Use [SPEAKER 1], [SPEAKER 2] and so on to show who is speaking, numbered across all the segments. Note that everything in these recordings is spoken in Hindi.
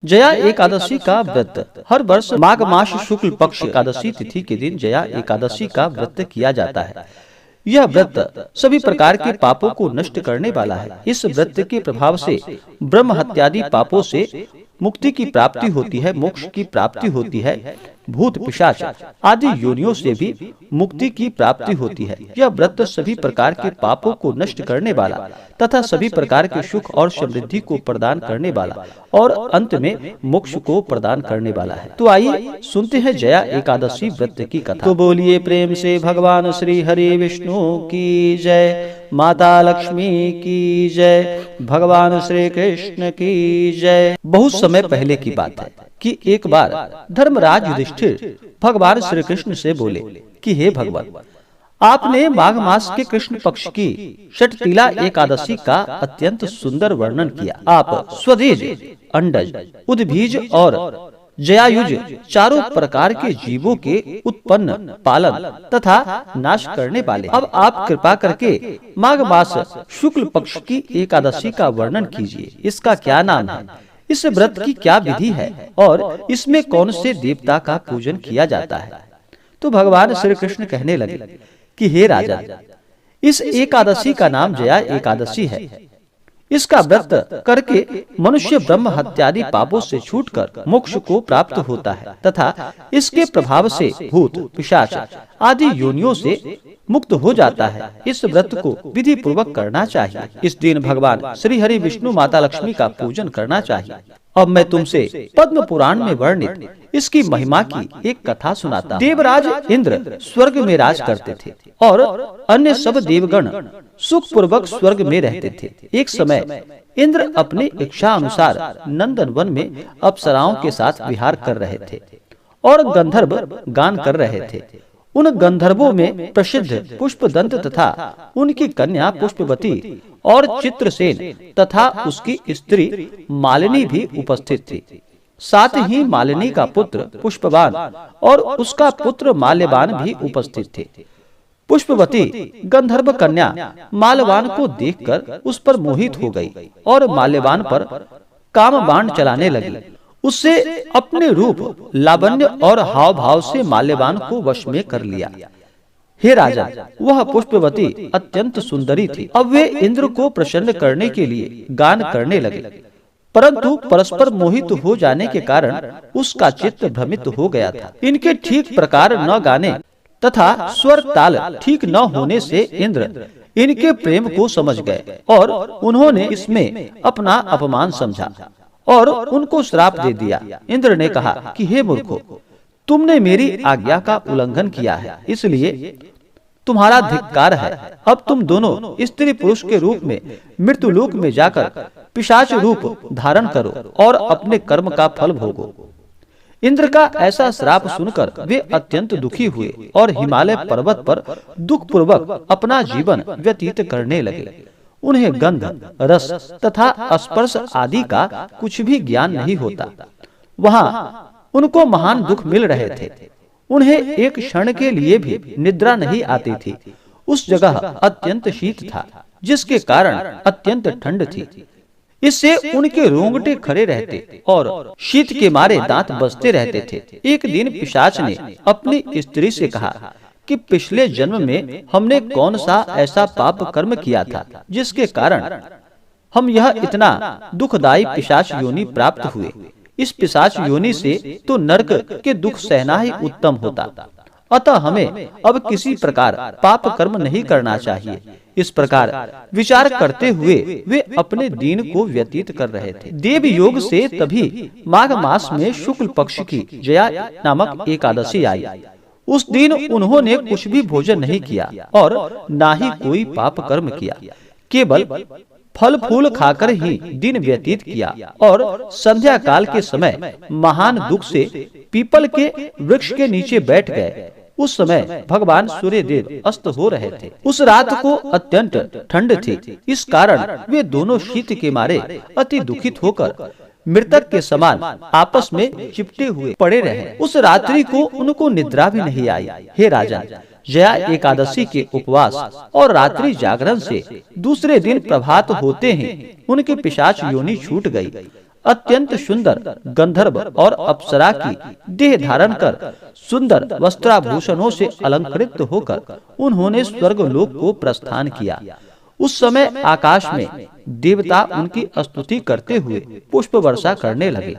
[SPEAKER 1] जया एकादशी का व्रत हर वर्ष माघ मास शुक्ल पक्ष एकादशी तिथि के दिन जया एकादशी का व्रत किया जाता है। यह व्रत सभी प्रकार के पापों को नष्ट करने वाला है। इस व्रत के प्रभाव से ब्रह्म हत्यादि पापों से मुक्ति की प्राप्ति होती है, मोक्ष की प्राप्ति होती है, भूत पिशाच आदि योनियों से भी मुक्ति की प्राप्ति होती है। यह व्रत सभी प्रकार के पापों को नष्ट करने वाला तथा सभी प्रकार के सुख और समृद्धि को प्रदान करने वाला और अंत में मोक्ष को प्रदान करने वाला है। तो आइए सुनते हैं जया एकादशी व्रत की कथा। तो बोलिए प्रेम से भगवान श्री हरि विष्णु की जय, माता लक्ष्मी की जय, भगवान श्री कृष्ण की जय। बहुत समय पहले की बात है कि एक बार धर्मराज युधिष्ठिर भगवान श्री कृष्ण से बोले कि हे भगवान, आपने माघ मास के कृष्ण पक्ष की षटतिला एकादशी का अत्यंत सुंदर वर्णन किया। आप स्वदेज, अंडज, उद्भिज और जयायुज चारों प्रकार के जीवों के उत्पन्न, पालन तथा नाश करने वाले। अब आप कृपा करके माघ मास शुक्ल पक्ष की एकादशी का वर्णन कीजिए। इसका क्या नाम है, इस व्रत की क्या विधि है और इसमें कौन से देवता का पूजन किया जाता है। तो भगवान श्री कृष्ण कहने लगे कि हे राजा, इस एकादशी का नाम जया एकादशी है। इसका व्रत करके मनुष्य ब्रह्म हत्यादि पापों से छूटकर मोक्ष को प्राप्त होता है तथा इसके प्रभाव से भूत पिशाच आदि योनियों से मुक्त हो जाता है। इस व्रत को विधि पूर्वक करना चाहिए। इस दिन भगवान श्री हरि विष्णु माता लक्ष्मी का पूजन करना चाहिए। अब मैं तुमसे पद्म पुराण में वर्णित इसकी महिमा की एक कथा सुनाता हूँ। देवराज इंद्र स्वर्ग में राज करते थे और अन्य सब देवगण सुख पूर्वक स्वर्ग में रहते थे। एक समय इंद्र अपने इच्छा अनुसार नंदन वन में अप्सराओं के साथ विहार कर रहे थे और गंधर्व गान कर रहे थे। उन गंधर्वों में प्रसिद्ध पुष्पदंत तथा उनकी कन्या पुष्पवती और चित्रसेन तथा उसकी स्त्री मालिनी भी उपस्थित थी। साथ ही मालिनी का पुत्र पुष्पवान और उसका पुत्र माल्यवान भी उपस्थित थे। पुष्पवती गंधर्व कन्या माल्यवान को देखकर उस पर मोहित हो गई और माल्यवान पर काम बाण चलाने लगी। उससे अपने रूप, लावण्य और हाव भाव से माल्यवान को वश में कर लिया। हे राजा, वह पुष्पवती अत्यंत सुंदरी थी। अब वे इंद्र को प्रसन्न करने के लिए गान करने लगे, परंतु परस्पर मोहित हो जाने के कारण उसका चित्त भ्रमित हो गया था। इनके ठीक प्रकार न गाने तथा स्वर ताल ठीक न होने से इंद्र इनके प्रेम को समझ गए और उन्होंने इसमें अपना अपमान समझा और उनको श्राप दे दिया। इंद्र ने कहा कि हे मूर्खों, तुमने मेरी आज्ञा का उल्लंघन किया है, इसलिए तुम्हारा धिक्कार है। अब तुम दोनों स्त्री पुरुष के रूप में मृत्युलोक में जाकर पिशाच रूप धारण करो और अपने कर्म का फल भोगो। इंद्र का ऐसा श्राप सुनकर वे अत्यंत दुखी हुए और हिमालय पर्वत पर दुख पूर्वक अपना जीवन व्यतीत करने लगे। उन्हें गंध, रस तथा स्पर्श आदि का कुछ भी ज्ञान नहीं होता। वहाँ उनको महान दुख मिल रहे थे। उन्हें एक क्षण के लिए भी निद्रा नहीं आती थी। उस जगह अत्यंत शीत था, जिसके कारण अत्यंत ठंड थी। इससे उनके रोंगटे खड़े रहते और शीत के मारे दांत बजते रहते थे। एक दिन पिशाच ने अपनी स्त्री से कहा कि पिछले जन्म में हमने कौन सा ऐसा पाप कर्म किया था जिसके कारण हम यह इतना दुखदायी पिशाच योनि प्राप्त हुए। इस पिशाच योनि से तो नरक के दुख सहना ही उत्तम होता। अतः हमें अब किसी प्रकार पाप कर्म नहीं करना चाहिए। इस प्रकार विचार करते हुए वे अपने दिन को व्यतीत कर रहे थे। देव योग से तभी माघ मास में शुक्ल पक्ष की जया नामक एकादशी आई। उस दिन उन्होंने कुछ भी भोजन नहीं किया और ना ही कोई पाप कर्म किया। केवल फल फूल खाकर ही दिन व्यतीत किया और संध्या काल के समय महान दुख से पीपल के वृक्ष के नीचे बैठ गए। उस समय भगवान सूर्य देव अस्त हो रहे थे। उस रात को अत्यंत ठंड थी। इस कारण वे दोनों शीत के मारे अति दुखित होकर मृतक के समान आपस में चिपटे हुए पड़े रहे। उस रात्रि को उनको निद्रा भी नहीं आई। हे राजा, जया एकादशी के उपवास और रात्रि जागरण से दूसरे दिन प्रभात होते ही उनकी पिशाच योनि छूट गई। अत्यंत सुंदर गंधर्व और अप्सरा की देह धारण कर सुंदर वस्त्राभूषणों से अलंकृत होकर उन्होंने स्वर्गलोक को प्रस्थान किया। उस समय आकाश में देवता उनकी स्तुति करते हुए पुष्प वर्षा करने लगे।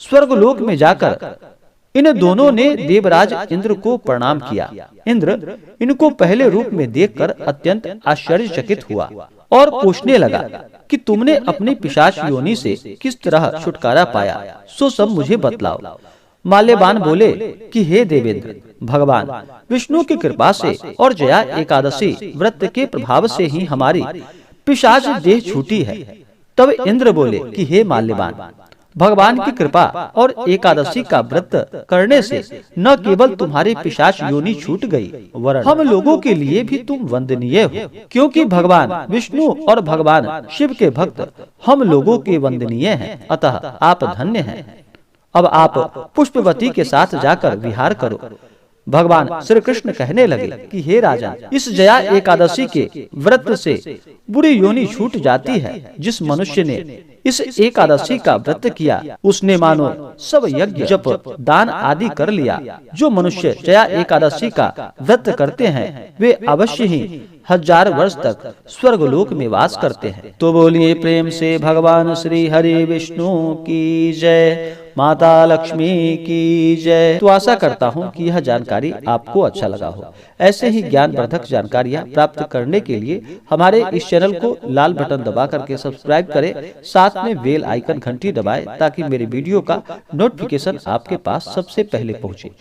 [SPEAKER 1] स्वर्गलोक में जाकर इन दोनों ने देवराज इंद्र को प्रणाम किया। इंद्र इनको पहले रूप में देखकर अत्यंत आश्चर्यचकित हुआ और पूछने लगा कि तुमने अपनी पिशाच योनि से किस तरह छुटकारा पाया, सो सब मुझे बतलाओ। माल्यवान बोले कि हे देवेंद्र, भगवान विष्णु की कृपा से और जया एकादशी व्रत के प्रभाव से ही हमारी पिशाच देह छूटी है। तब इंद्र बोले कि हे माल्यवान, भगवान की कृपा और एकादशी का व्रत करने से न केवल तुम्हारी पिशाच योनि छूट गई, वरन हम लोगों के लिए भी तुम वंदनीय हो, क्योंकि भगवान विष्णु और भगवान शिव के भक्त हम लोगों के वंदनीय हैं। अतः आप धन्य हैं। अब आप पुष्पवती के साथ जाकर विहार करो। भगवान श्री कृष्ण कहने लगे कि हे राजा, इस जया एकादशी के व्रत से बुरी योनि छूट जाती है। जिस मनुष्य ने इस एकादशी का व्रत किया, उसने मानो सब यज्ञ जप दान आदि कर लिया। जो मनुष्य जया एकादशी का व्रत करते हैं, वे अवश्य ही 1000 वर्ष तक स्वर्गलोक में वास करते हैं। तो बोलिए प्रेम से भगवान श्री हरि विष्णु की जय, माता लक्ष्मी की जय। तो आशा करता हूँ कि यह जानकारी आपको अच्छा लगा हो। ऐसे ही ज्ञानवर्धक जानकारियाँ प्राप्त करने के लिए हमारे इस चैनल को लाल बटन दबा करके सब्सक्राइब करें, साथ में बेल आइकन घंटी दबाएं ताकि मेरे वीडियो का नोटिफिकेशन आपके पास सबसे पहले पहुँचे।